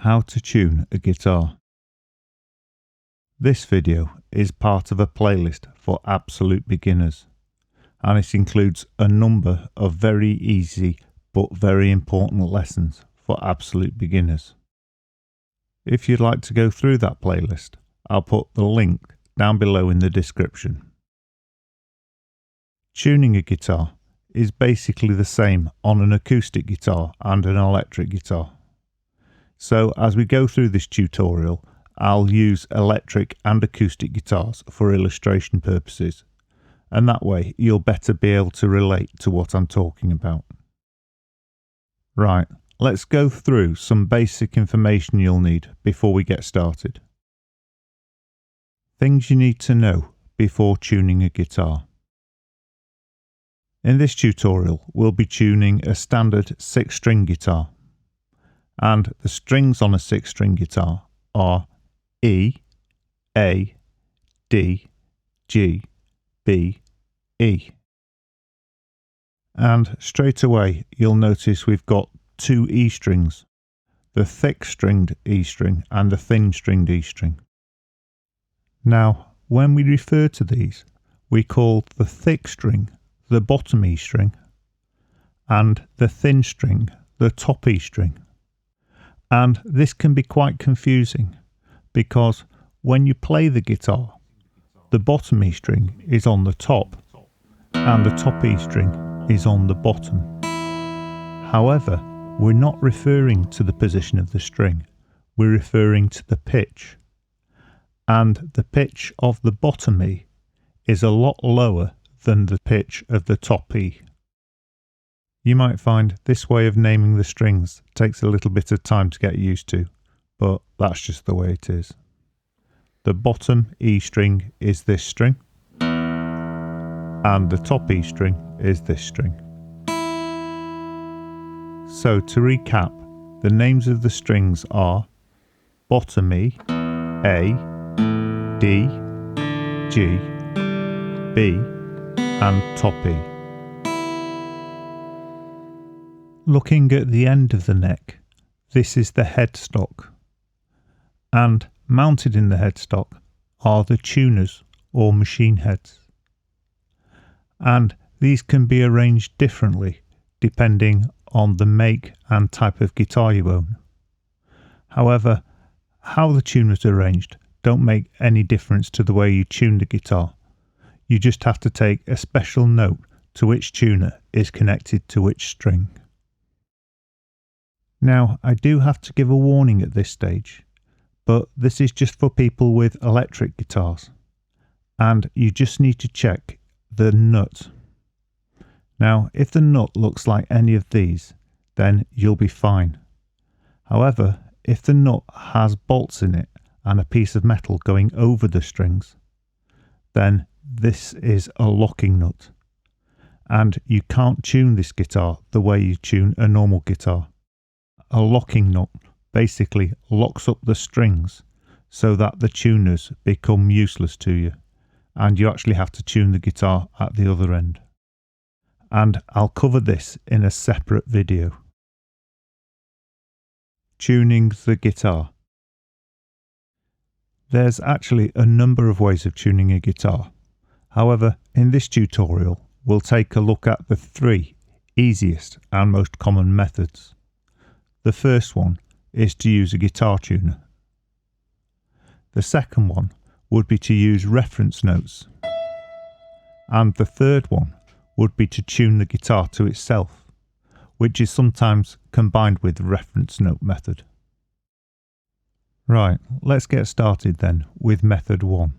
How to tune a guitar. This video is part of a playlist for absolute beginners, and it includes a number of very easy but very important lessons for absolute beginners. If you'd like to go through that playlist, I'll put the link down below in the description. Tuning a guitar is basically the same on an acoustic guitar and an electric guitar. So as we go through this tutorial, I'll use electric and acoustic guitars for illustration purposes, and that way you'll better be able to relate to what I'm talking about. Right, let's go through some basic information you'll need before we get started. Things you need to know before tuning a guitar. In this tutorial, we'll be tuning a standard 6-string guitar, and the strings on a 6-string guitar are E, A, D, G, B, E. And straight away you'll notice we've got 2 E strings, the thick-stringed E string and the thin-stringed E string. Now, when we refer to these, we call the thick string the bottom E string and the thin string the top E string. And this can be quite confusing because when you play the guitar, the bottom E string is on the top and the top E string is on the bottom. However, we're not referring to the position of the string, we're referring to the pitch. And the pitch of the bottom E is a lot lower than the pitch of the top E. You might find this way of naming the strings takes a little bit of time to get used to, but that's just the way it is. The bottom E string is this string, and the top E string is this string. So to recap, the names of the strings are bottom E, A, D, G, B, and top E. Looking at the end of the neck, this is the headstock, and mounted in the headstock are the tuners or machine heads, and these can be arranged differently depending on the make and type of guitar you own. However, how the tuners are arranged don't make any difference to the way you tune the guitar. You just have to take a special note to which tuner is connected to which string. Now, I do have to give a warning at this stage, but this is just for people with electric guitars, and you just need to check the nut. Now, if the nut looks like any of these, then you'll be fine. However, if the nut has bolts in it and a piece of metal going over the strings, then this is a locking nut, and you can't tune this guitar the way you tune a normal guitar. A locking nut basically locks up the strings so that the tuners become useless to you, and you actually have to tune the guitar at the other end. And I'll cover this in a separate video. Tuning the guitar. There's actually a number of ways of tuning a guitar. However, in this tutorial, we'll take a look at the 3 easiest and most common methods. The first one is to use a guitar tuner. The second one would be to use reference notes. And the third one would be to tune the guitar to itself, which is sometimes combined with the reference note method. Right, let's get started then with method 1.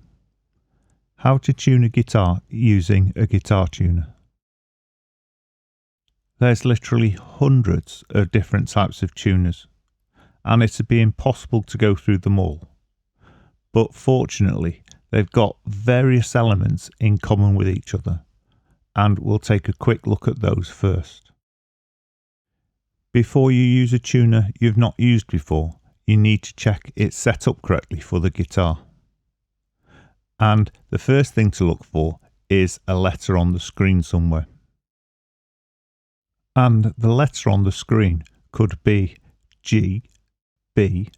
How to tune a guitar using a guitar tuner. There's literally hundreds of different types of tuners, and it'd be impossible to go through them all. But fortunately, they've got various elements in common with each other, and we'll take a quick look at those first. Before you use a tuner you've not used before, you need to check it's set up correctly for the guitar. And the first thing to look for is a letter on the screen somewhere. And the letter on the screen could be G, B,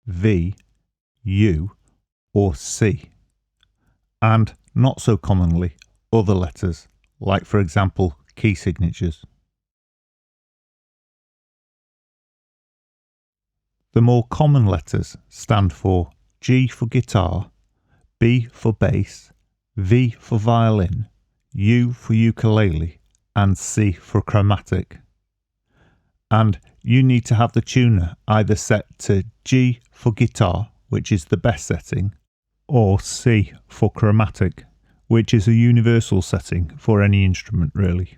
V, U, or C, and not so commonly other letters, like for example key signatures. The more common letters stand for G for guitar, B for bass, V for violin, U for ukulele, and C for chromatic. And you need to have the tuner either set to G for guitar, which is the best setting, or C for chromatic, which is a universal setting for any instrument really.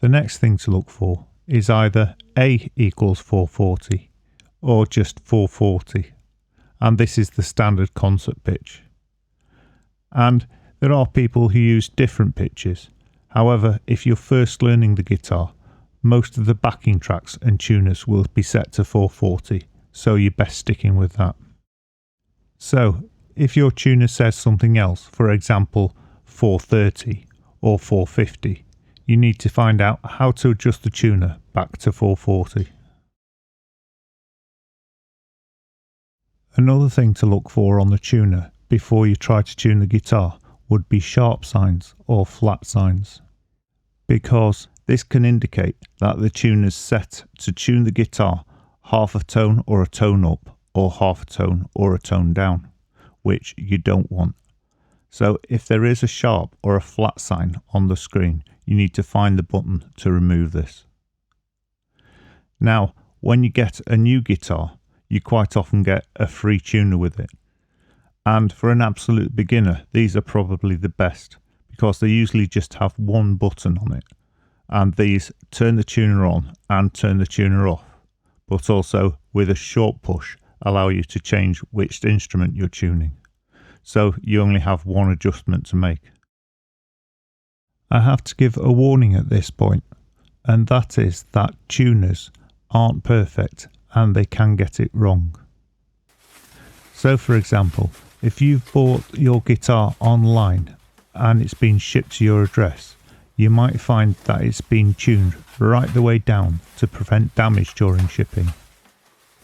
The next thing to look for is either A equals 440 or just 440, and this is the standard concert pitch. And there are people who use different pitches. However, if you're first learning the guitar, most of the backing tracks and tuners will be set to 440, so you're best sticking with that. So, if your tuner says something else, for example 430 or 450, you need to find out how to adjust the tuner back to 440. Another thing to look for on the tuner before you try to tune the guitar would be sharp signs or flat signs, because this can indicate that the tuner's set to tune the guitar half a tone or a tone up, or half a tone or a tone down, which you don't want. So if there is a sharp or a flat sign on the screen, you need to find the button to remove this. Now, when you get a new guitar, you quite often get a free tuner with it. And for an absolute beginner, these are probably the best, because they usually just have one button on it. And these turn the tuner on and turn the tuner off, but also with a short push allow you to change which instrument you're tuning. So you only have one adjustment to make. I have to give a warning at this point, and that is that tuners aren't perfect and they can get it wrong. So for example, if you've bought your guitar online and it's been shipped to your address, you might find that it's been tuned right the way down to prevent damage during shipping.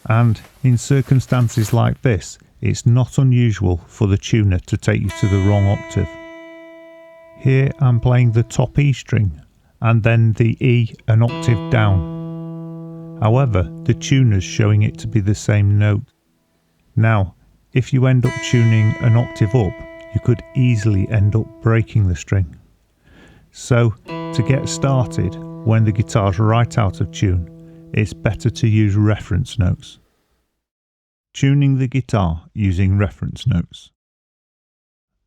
And in circumstances like this, it's not unusual for the tuner to take you to the wrong octave. Here I'm playing the top E string and then the E an octave down. However, the tuner's showing it to be the same note. Now, if you end up tuning an octave up, you could easily end up breaking the string. So, to get started, when the guitar's right out of tune, it's better to use reference notes. Tuning the guitar using reference notes.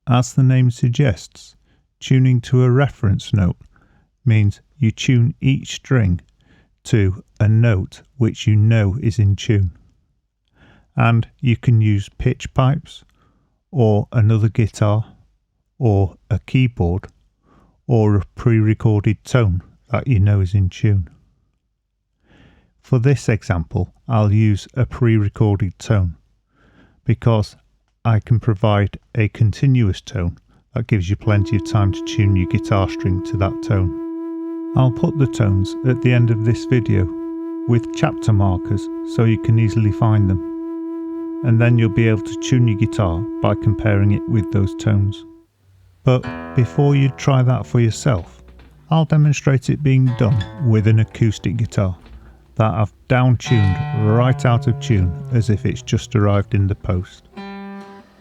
As the name suggests, tuning to a reference note means you tune each string to a note which you know is in tune. And you can use pitch pipes, or another guitar, or a keyboard, or a pre-recorded tone that you know is in tune. For this example, I'll use a pre-recorded tone because I can provide a continuous tone that gives you plenty of time to tune your guitar string to that tone. I'll put the tones at the end of this video with chapter markers so you can easily find them, and then you'll be able to tune your guitar by comparing it with those tones. But before you try that for yourself, I'll demonstrate it being done with an acoustic guitar that I've down-tuned right out of tune as if it's just arrived in the post.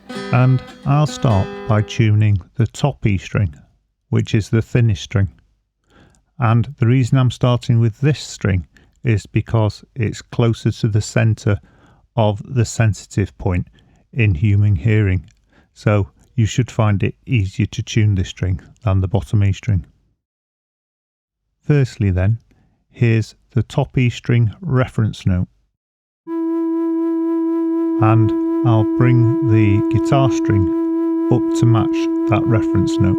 And I'll start by tuning the top E string, which is the thinnest string. And the reason I'm starting with this string is because it's closer to the centre of the sensitive point in human hearing. So you should find it easier to tune this string than the bottom E string. Firstly then, here's the top E string reference note. And I'll bring the guitar string up to match that reference note.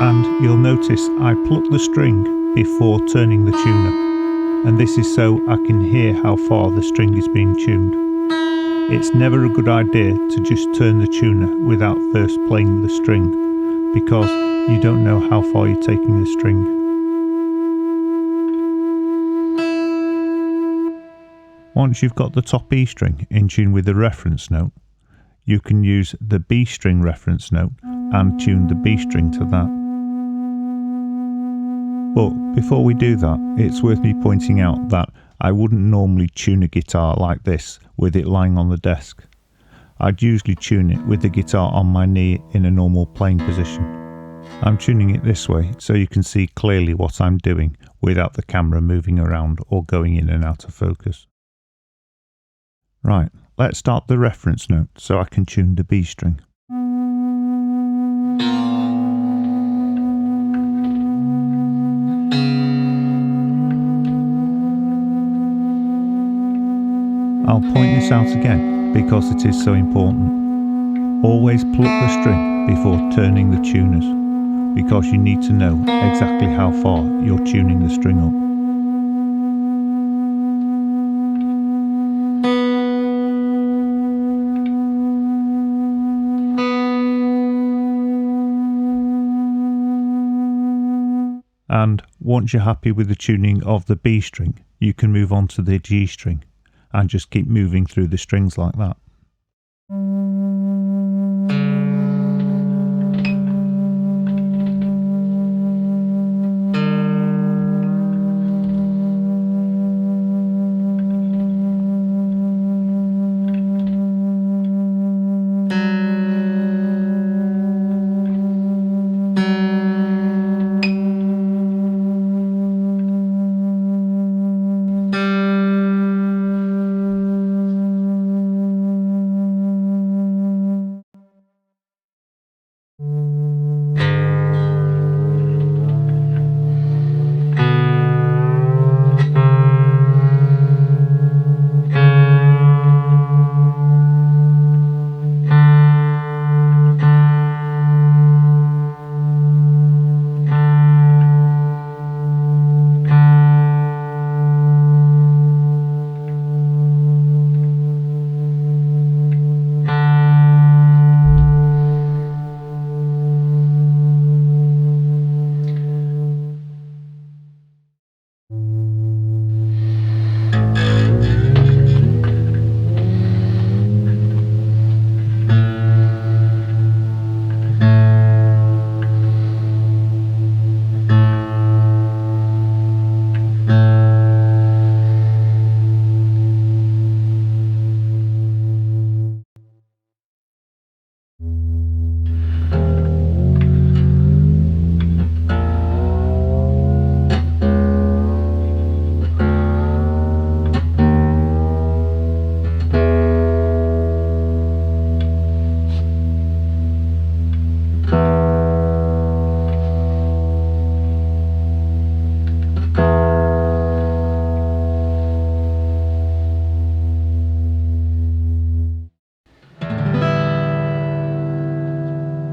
And you'll notice I pluck the string before turning the tuner, and this is so I can hear how far the string is being tuned. It's never a good idea to just turn the tuner without first playing the string, because you don't know how far you're taking the string. Once you've got the top E string in tune with the reference note, you can use the B string reference note and tune the B string to that. But before we do that, it's worth me pointing out that I wouldn't normally tune a guitar like this with it lying on the desk. I'd usually tune it with the guitar on my knee in a normal playing position. I'm tuning it this way so you can see clearly what I'm doing without the camera moving around or going in and out of focus. Right, let's start the reference note so I can tune the B string. I'll point this out again because it is so important. Always pluck the string before turning the tuners, because you need to know exactly how far you're tuning the string up. And once you're happy with the tuning of the B string, you can move on to the G string and just keep moving through the strings like that.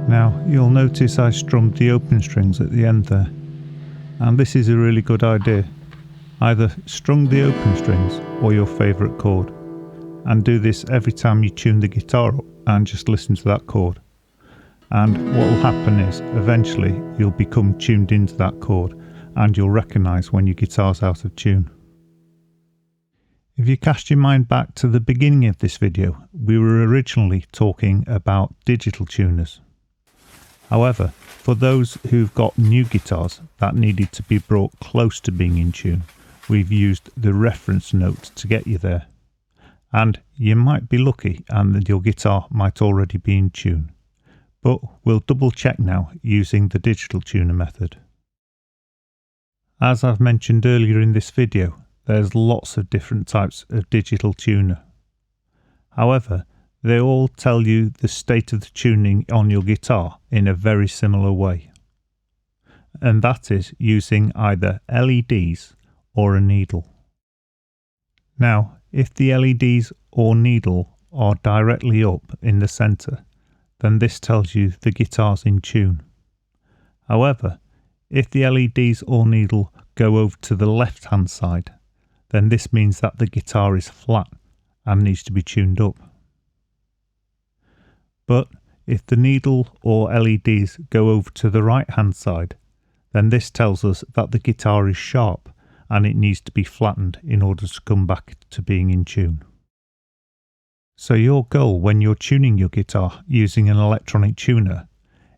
Now you'll notice I strummed the open strings at the end there, and this is a really good idea. Either strum the open strings or your favourite chord, and do this every time you tune the guitar up and just listen to that chord. And what will happen is eventually you'll become tuned into that chord and you'll recognise when your guitar's out of tune. If you cast your mind back to the beginning of this video, we were originally talking about digital tuners. However, for those who've got new guitars that needed to be brought close to being in tune, we've used the reference note to get you there. And you might be lucky and your guitar might already be in tune. But we'll double check now using the digital tuner method. As I've mentioned earlier in this video, there's lots of different types of digital tuner. However, they all tell you the state of the tuning on your guitar in a very similar way. And that is using either LEDs or a needle. Now, if the LEDs or needle are directly up in the centre, then this tells you the guitar's in tune. However, if the LEDs or needle go over to the left hand side, then this means that the guitar is flat and needs to be tuned up. But If the needle or LEDs go over to the right hand side, then this tells us that the guitar is sharp and it needs to be flattened in order to come back to being in tune. So your goal when you're tuning your guitar using an electronic tuner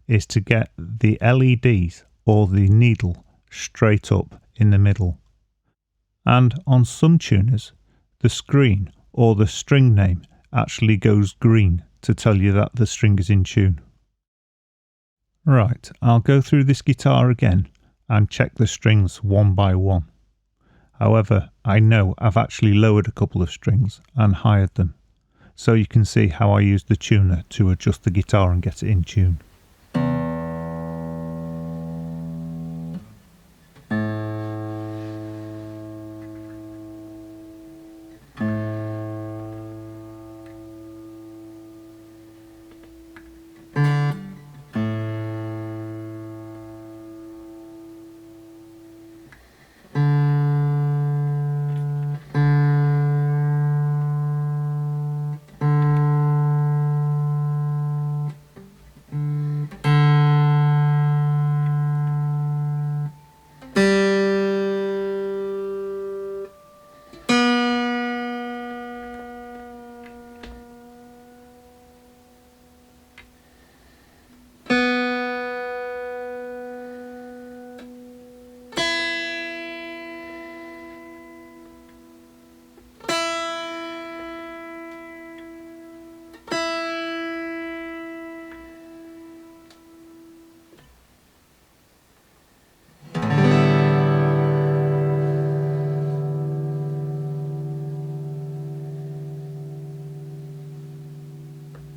is to get the LEDs or the needle straight up in the middle. And on some tuners, the screen or the string name actually goes green to tell you that the string is in tune. Right, I'll go through this guitar again and check the strings one by one. However, I know I've actually lowered a couple of strings and highered them, so you can see how I use the tuner to adjust the guitar and get it in tune.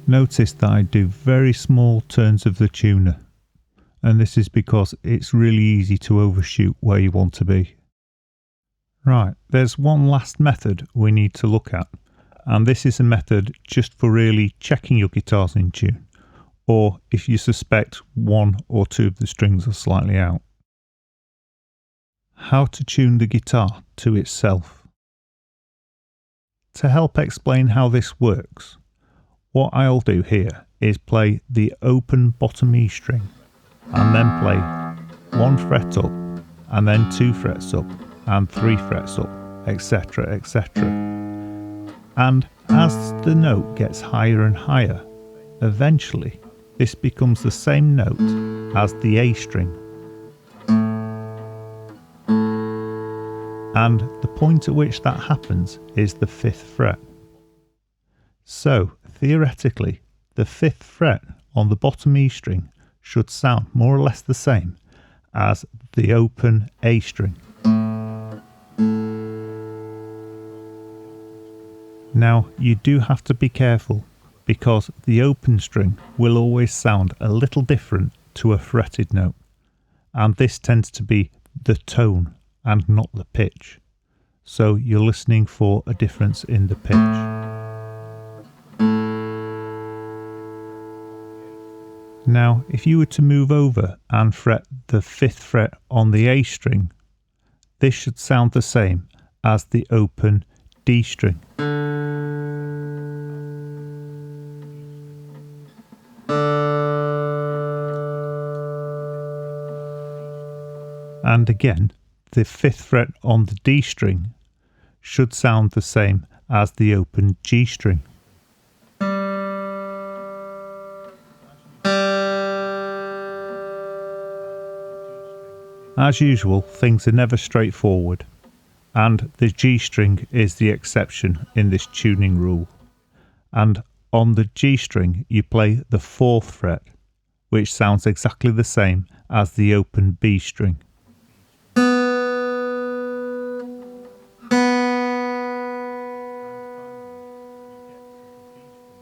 Notice that I do very small turns of the tuner, and this is because it's really easy to overshoot where you want to be. Right, there's one last method we need to look at, and this is a method just for really checking your guitar's in tune, or if you suspect one or two of the strings are slightly out. How to tune the guitar to itself. To help explain how this works, what I'll do here is play the open bottom E string and then play 1 fret up and then 2 frets up and 3 frets up, etc, etc. And as the note gets higher and higher, eventually this becomes the same note as the A string. And the point at which that happens is the 5th fret. So, theoretically, the 5th fret on the bottom E string should sound more or less the same as the open A string. Now, you do have to be careful because the open string will always sound a little different to a fretted note, and this tends to be the tone and not the pitch. So you're listening for a difference in the pitch. Now, if you were to move over and fret the 5th fret on the A string, this should sound the same as the open D string. And again, the 5th fret on the D string should sound the same as the open G string. As usual, things are never straightforward, and the G string is the exception in this tuning rule. And on the G string you play the 4th fret, which sounds exactly the same as the open B string.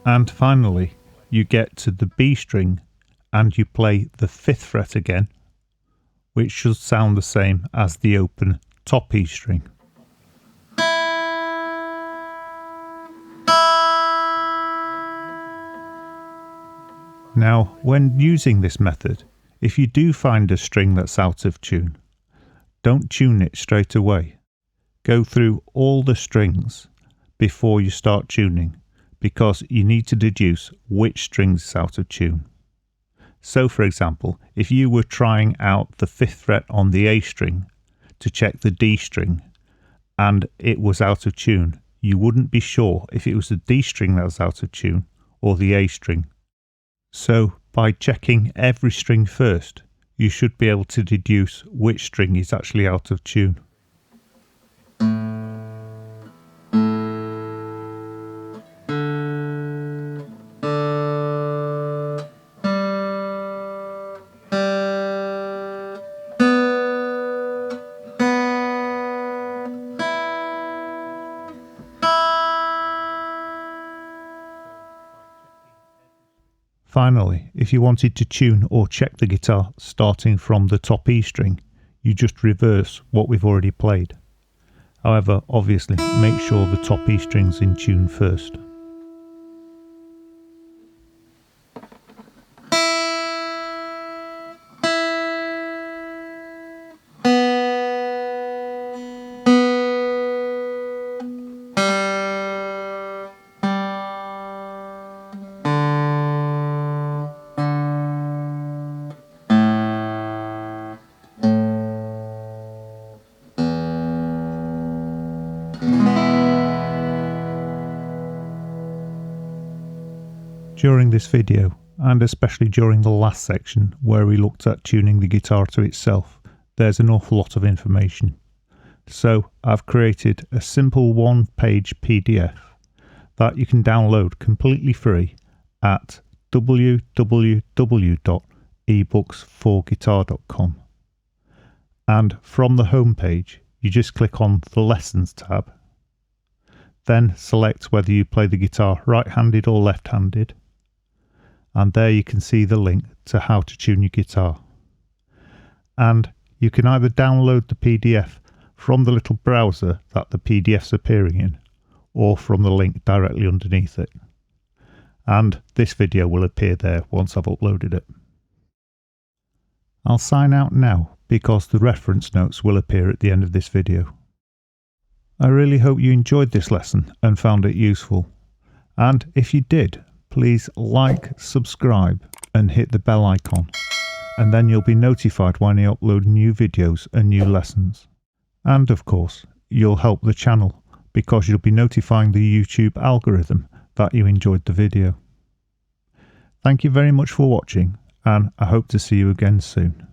And finally, you get to the B string and you play the 5th fret again, which should sound the same as the open top E string. Now, when using this method, if you do find a string that's out of tune, don't tune it straight away. Go through all the strings before you start tuning because you need to deduce which strings is out of tune. So for example, if you were trying out the 5th fret on the A string to check the D string and it was out of tune, you wouldn't be sure if it was the D string that was out of tune or the A string. So by checking every string first, you should be able to deduce which string is actually out of tune. Finally, if you wanted to tune or check the guitar starting from the top E string, you just reverse what we've already played. However, obviously, make sure the top E string's in tune first. During this video, and especially during the last section where we looked at tuning the guitar to itself, there's an awful lot of information. So I've created a simple one-page PDF that you can download completely free at www.ebooks4guitar.com. And from the home page, you just click on the Lessons tab. Then select whether you play the guitar right-handed or left-handed. And there you can see the link to how to tune your guitar. And you can either download the PDF from the little browser that the PDF's appearing in, or from the link directly underneath it. And this video will appear there once I've uploaded it. I'll sign out now because the reference notes will appear at the end of this video. I really hope you enjoyed this lesson and found it useful. And if you did, please like, subscribe and hit the bell icon, and then you'll be notified when I upload new videos and new lessons. And of course, you'll help the channel because you'll be notifying the YouTube algorithm that you enjoyed the video. Thank you very much for watching, and I hope to see you again soon.